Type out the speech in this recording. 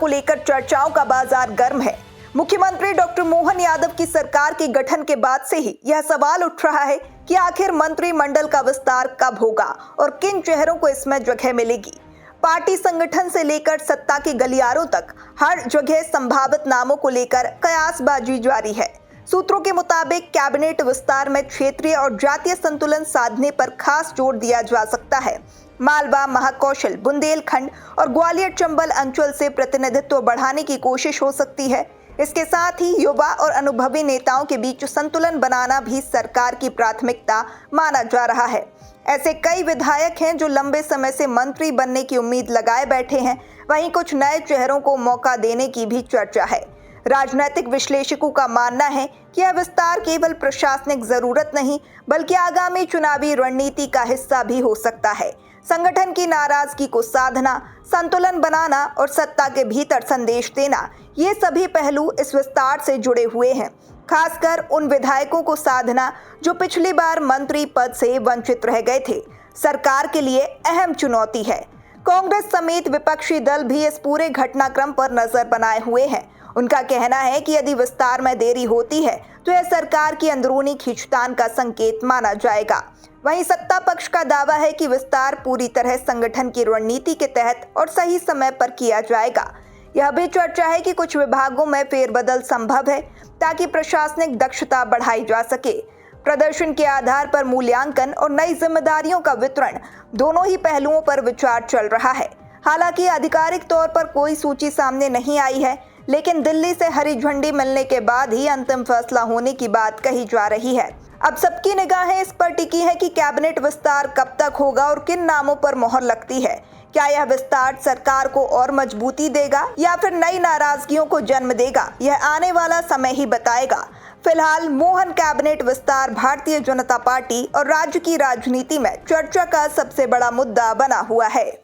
को लेकर चर्चाओं का बाजार गर्म है। मुख्यमंत्री डॉक्टर मोहन यादव की सरकार के गठन के बाद से ही यह सवाल उठ रहा है कि आखिर मंत्रिमंडल का विस्तार कब होगा और किन चेहरों को इसमें जगह मिलेगी। पार्टी संगठन से लेकर सत्ता के गलियारों तक हर जगह संभावित नामों को लेकर कयासबाजी जारी है। सूत्रों के मुताबिक कैबिनेट विस्तार में क्षेत्रीय और जातीय संतुलन साधने पर खास जोर दिया जा सकता है। मालवा, महाकौशल, बुंदेलखंड और ग्वालियर चंबल अंचल से प्रतिनिधित्व बढ़ाने की कोशिश हो सकती है। इसके साथ ही युवा और अनुभवी नेताओं के बीच संतुलन बनाना भी सरकार की प्राथमिकता माना जा रहा है। ऐसे कई विधायक हैं जो लंबे समय से मंत्री बनने की उम्मीद लगाए बैठे हैं। वहीं कुछ नए चेहरों को मौका देने की भी चर्चा है। राजनीतिक विश्लेषकों का मानना है कि यह विस्तार केवल प्रशासनिक जरूरत नहीं बल्कि आगामी चुनावी रणनीति का हिस्सा भी हो सकता है। संगठन की नाराजगी को साधना, संतुलन बनाना और सत्ता के भीतर संदेश देना, ये सभी पहलू इस विस्तार से जुड़े हुए हैं। खासकर उन विधायकों को साधना जो पिछली बार मंत्री पद से वंचित रह गए थे, सरकार के लिए अहम चुनौती है। कांग्रेस समेत विपक्षी दल भी इस पूरे घटनाक्रम पर नजर बनाए हुए हैं। उनका कहना है कि यदि विस्तार में देरी होती है तो यह सरकार की अंदरूनी खींचतान का संकेत माना जाएगा। वहीं सत्ता पक्ष का दावा है कि विस्तार पूरी तरह संगठन की रणनीति के तहत और सही समय पर किया जाएगा। यह भी चर्चा है कि कुछ विभागों में फेरबदल संभव है ताकि प्रशासनिक दक्षता बढ़ाई जा सके। प्रदर्शन के आधार पर मूल्यांकन और नई जिम्मेदारियों का वितरण, दोनों ही पहलुओं पर विचार चल रहा है। हालांकि आधिकारिक तौर पर कोई सूची सामने नहीं आई है, लेकिन दिल्ली से हरी झंडी मिलने के बाद ही अंतिम फैसला होने की बात कही जा रही है। अब सबकी निगाहें इस पर टिकी है कि कैबिनेट विस्तार कब तक होगा और किन नामों पर मोहर लगती है। क्या यह विस्तार सरकार को और मजबूती देगा या फिर नई नाराजगियों को जन्म देगा, यह आने वाला समय ही बताएगा। फिलहाल मोहन कैबिनेट विस्तार भारतीय जनता पार्टी और राज्य की राजनीति में चर्चा का सबसे बड़ा मुद्दा बना हुआ है।